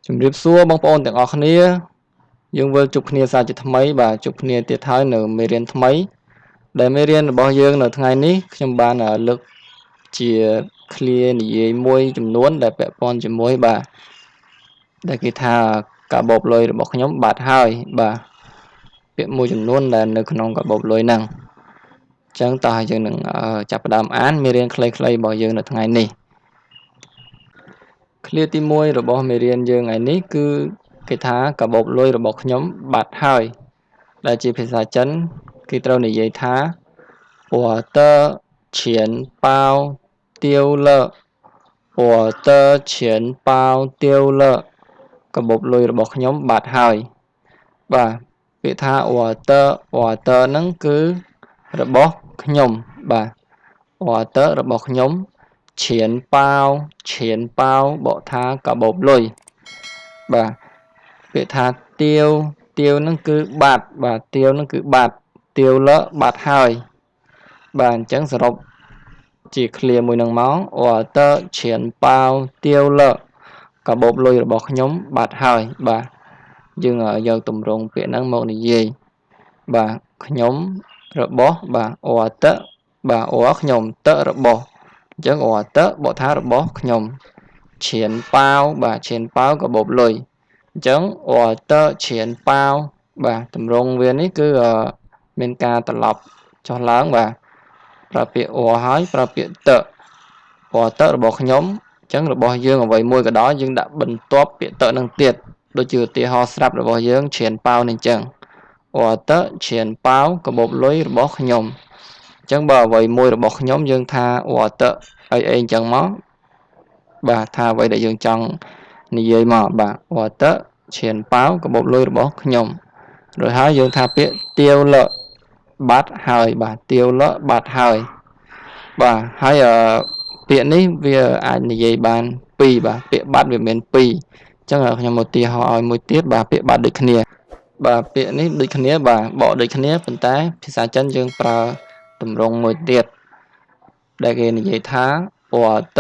ជំរាបសួរបងប្អូនទាំងអស់គ្នាយើងវិលជួបគ្នាសាជាថ្មីបាទជួបគ្នាទៀតហើយនៅមេរៀនថ្មីដែលមេរៀនរបស់យើងនៅថ្ងៃនេះខ្ញុំបានលើកជាឃ្លានិយាយមួយចំនួនដែលពាក់ព័ន្ធជាមួយបាទដែលគេថាកាបូបលុយរបស់ខ្ញុំបាត់ហើយបាទពាក្យមួយចំនួនដែលនៅក្នុងកាបូបលុយហ្នឹងអញ្ចឹងតោះយើងនឹងចាប់ផ្ដើមអានមេរៀនខ្លីៗរបស់យើងនៅថ្ងៃនេះឃ្លាទី1របស់មេរៀនយើងថ្ងៃនេះគឺគេថាកាបូបលុយរបស់ខ្ញុំបាត់ហើយដែលជាភាសាចិនគេត្រូវនិយាយថា我的钱包丢了我的钱包丢了កាបូបលុយរបស់ខ្ញុំបាត់ហើយបាទពាក្យថា我的ហ្នឹងគឺរបស់ខ្ញុំបាទ我的របស់ខ្ញុំឈៀនប៉ាវបកថាកាបូបលុយបាទពាក្យថាទាវហ្នឹងគឺបាត់បាទទាវហ្នឹងគឺបាត់ទាវលៈបាត់ហើយបាទអញ្ចឹងសរុបជាឃ្លាមួយនឹងមកអត់តឈៀនប៉ាវទាវលៈកាបូបលុយរបស់ខ្ញុំបាត់ហើយបាទយើងយកទម្រង់ពាក្យហ្នឹងមកនិយាយបាទខ្ញុំរបស់បាទអត់តបាទអខ្ញុំតរបស់អញ្ចឹងអត់តបកថារបស់ខ្ញុំឈៀនប៉ាវបាទឈៀនប៉ាវកាបូបលុយអញ្ចឹងអត់តឈៀនប៉ាវបាទទម្រង់វានេះគឺមានការត្រឡប់ចុះឡើងបាទប្រើពាក្យអហើយប្រើពាក្យតអត់តរបស់ខ្ញុំអញ្ចឹងរបស់យើងអ្វីមួយក៏ដោយយើងដាក់បន្ទាប់ពាក្យតនឹងទៀតដូចជាឧទាហរណ៍ស្រាប់របស់យើងឈៀនប៉ាវនេះអញ្ចឹងអត់តឈៀនប៉ាវកាបូបលុយរបស់ខ្ញុំអញ្ចឹងបើអ្វីមួយរបស់ខ្ញុំយើងថាអត់តអីអញ្ចឹងមកបាទថាអ្វីដែលយើងចង់និយាយមកបាទអត់តឈៀនប៉ាវកាបូបលុយរបស់ខ្ញុំrồiហើយយើងថាពាក្យទាវលៈបាត់ហើយបាទទាវលៈបាត់ហើយបាទហើយពាក្យនេះវាអាចនិយាយបានពីរបាទពាក្យបាត់វាមានពីរអញ្ចឹងខ្ញុំឧទាហរណ៍ឲ្យមួយទៀតបាទពាក្យបាត់ដូចគ្នាបាទពាក្យនេះដូចគ្នាបាទបកដូចគ្នាប៉ុន្តែភាសាចិនយើងប្រើទម្រង់មួយទៀតដែលគេនិយាយថា我的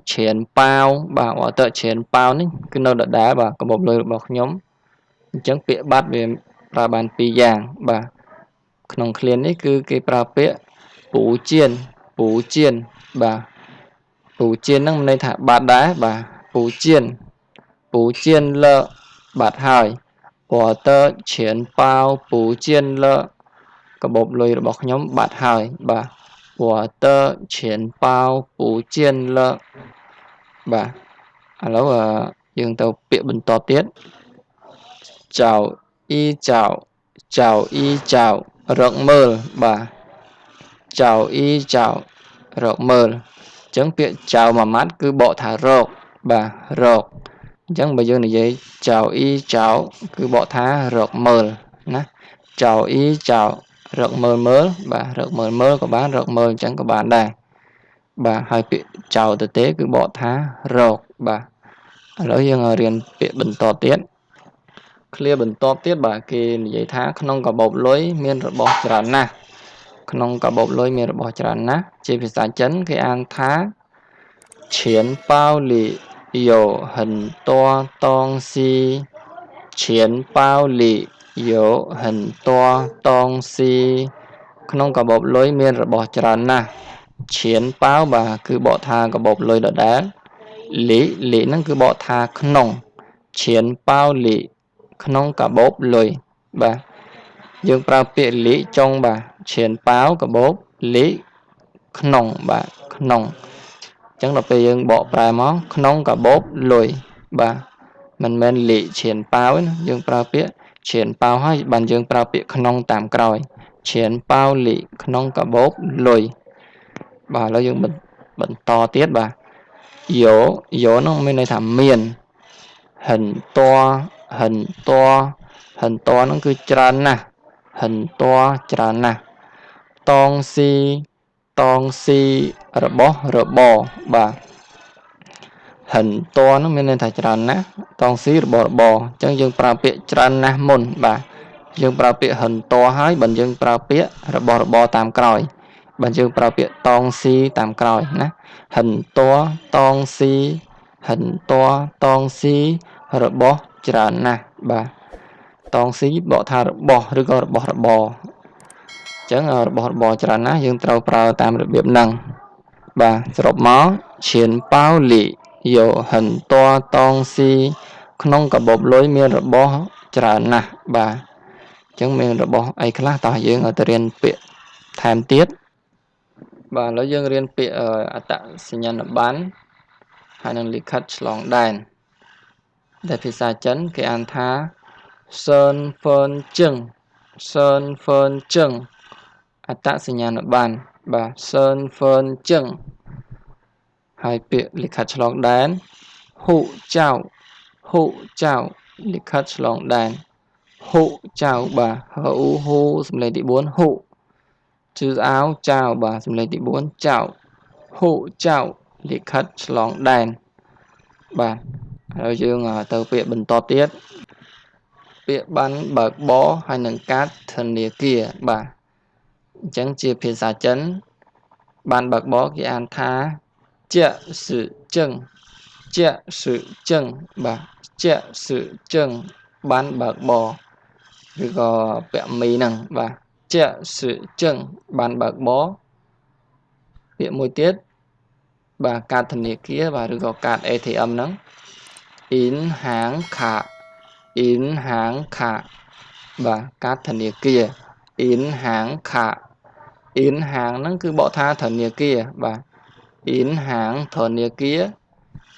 钱包បាទ我的钱包នេះគឺនៅដដែលបាទកាបូបលុយរបស់ខ្ញុំអញ្ចឹងពាក្យបាត់វាប្រើបានពីរយ៉ាងបាទក្នុងឃ្លានេះគឺគេប្រើពាក្យពូជៀនបាទពូជៀនហ្នឹងមានន័យថាបាត់ដែរបាទពូជៀនលបាត់ហើយ我的钱包不见了កាបូបលុយរបស់ខ្ញុំបាត់ហើយបាទ我的钱包不见了បាទឥឡូវយើងទៅពាក្យបន្តទៀតចៅអ៊ីចៅរកមើលបាទចៅអ៊ីចៅរកមើលអញ្ចឹងពាក្យចៅមួយម៉ាត់គឺបកថារកបាទរកអញ្ចឹងបើយើងនិយាយចៅអ៊ីចៅគឺបកថារកមើលណាចៅអ៊ីចៅរកមើលបាទរកមើលក៏បានរកមើលអញ្ចឹងក៏បានដែរបាទហើយពាក្យចៅទៅទេគឺបកថារកបាទឥឡូវយើងរៀនពាក្យបន្តទៀតឃ្លាបន្តទៀតបាទគេនិយាយថាក្នុងកាបូបលុយមានរបស់ច្រើនណាស់ក្នុងកាបូបលុយមានរបស់ច្រើនណាស់ជាភាសាចិនគេអានថា钱包里有很多东西钱包里有很多东西ក្នុងកាបូបលុយមានរបស់ច្រើនណាស់ឈៀនប៉ាវបាទគឺបកថាកាបូបលុយដដែលលីហ្នឹងគឺបកថាក្នុងឈៀនប៉ាវលីក្នុងកាបូបលុយបាទយើងប្រើពាក្យលីចុងបាទឈៀនប៉ាវកាបូបលីក្នុងបាទក្នុងអញ្ចឹងដល់ពេលយើងបកប្រែមកក្នុងកាបូបលុយបាទមិនមែនលីឈៀនប៉ាវណាយើងប្រើពាក្យឈៀនប៉ាវហើយបានយើងប្រើពាក្យក្នុងតាមក្រោយឈៀនប៉ាវលីក្នុងកាបូបលុយបាទឥឡូវយើងបន្តទៀតបាទយោនោះមានន័យថាមានហិនតហ្នឹងគឺច្រើនណាស់ហិនតច្រើនណាស់តងស៊ីរបស់របរបាទហិនតហ្នឹងមានន័យថាច្រើនណាស់តងស៊ីរបស់របរអញ្ចឹងយើងប្រើពាក្យច្រើនណាស់មុនបាទយើងប្រើពាក្យហិនតហើយបើយើងប្រើពាក្យរបស់របរតាមក្រោយបើយើងប្រើពាក្យតងស៊ីតាមក្រោយណាហិនតតងស៊ីហិនតតងស៊ី របស់ច្រើនណាស់បាទតងស៊ីបកថារបស់ឬក៏របស់របរអញ្ចឹងរបស់របរច្រើនណាស់យើងត្រូវប្រើតាមរបៀបហ្នឹងបាទសរុបមកឈៀនប៉ៅលីយកហិនតតងស៊ីក្នុងកាបូបលុយមានរបស់ច្រើនណាស់បាទអញ្ចឹងមានរបស់អីខ្លះតោះយើងទៅរៀនពាក្យថែមទៀតបាទឥឡូវយើងរៀនពាក្យអត្តសញ្ញាណប័ណ្ណហើយនឹងលិខិតឆ្លងដែនដែលភាសាចិនគេអានថាស៊ើនហ្វឺនជឹងស៊ើនហ្វឺនជឹងអត្តសញ្ញាណប័ណ្ណបាទស៊ើនហ្វឺនជឹងហើយពាក្យលិខិតឆ្លងដែនហ៊ូចៅហ៊ូចៅលិខិតឆ្លងដែនហ៊ូចៅបាទហ៊ូហ៊ូសំឡេងទី4ហ៊ូជឺអាវចៅបាទសំឡេងទី4ចៅហ៊ូចៅលិខិតឆ្លងដែនបាទហើយយើងទៅពាក្យបន្តទៀតពាក្យបានបើកបរហើយនឹងកាតធនាគារបាទអញ្ចឹងជាភាសាចិនបានបើកបរគេអានថាជាសឺចឹងជាសឺចឹងបាទជាសឺចឹងបានបើកបរឬក៏ពាក់មីហ្នឹងបាទជាសឺចឹងបានបើកបរពាក្យមួយទៀតបាទកាតធនាគារបាទឬក៏កាត ATM ហ្នឹងអ៊ីនហាងខាអ៊ីនហាងខាបាទកាតធនាគារអ៊ីនហាងខាអ៊ីនហាងហ្នឹងគឺបកថាធនាគារបាទអ៊ីនហាងធនាគារ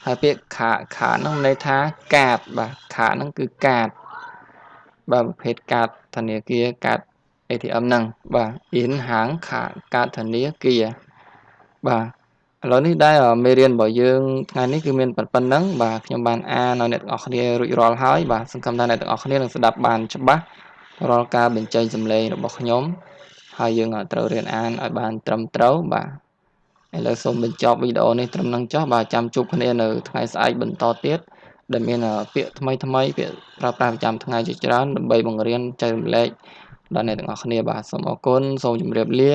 ហើយពាក្យខាហ្នឹងន័យថាកាតបាទខាហ្នឹងគឺកាតបាទប្រភេទកាតធនាគារកាត ATM ហ្នឹងបាទអ៊ីនហាងខាកាតធនាគារបាទឥឡូវនេះដែរមេរៀនរបស់យើងថ្ងៃនេះគឺមានប៉ុណ្ណឹងបាទខ្ញុំបានអានឲ្យអ្នកទាំងអស់គ្នារួចរាល់ហើយបាទសង្ឃឹមថាអ្នកទាំងអស់គ្នានឹងស្ដាប់បានច្បាស់រាល់ការបញ្ចេញសំឡេងរបស់ខ្ញុំហើយយើងត្រូវរៀនអានឲ្យបានត្រឹមត្រូវបាទឥឡូវសូមបញ្ចប់វីដេអូនេះត្រឹមហ្នឹងចុះបាទចាំជួបគ្នានៅថ្ងៃស្អែកបន្តទៀតដែលមានពាក្យថ្មីពាក្យប្រើប្រាស់ប្រចាំថ្ងៃជាច្រើនដើម្បីបង្រៀនចែករំលែកដល់អ្នកទាំងអស់គ្នាបាទសូមអរគុណសូមជម្រាបលា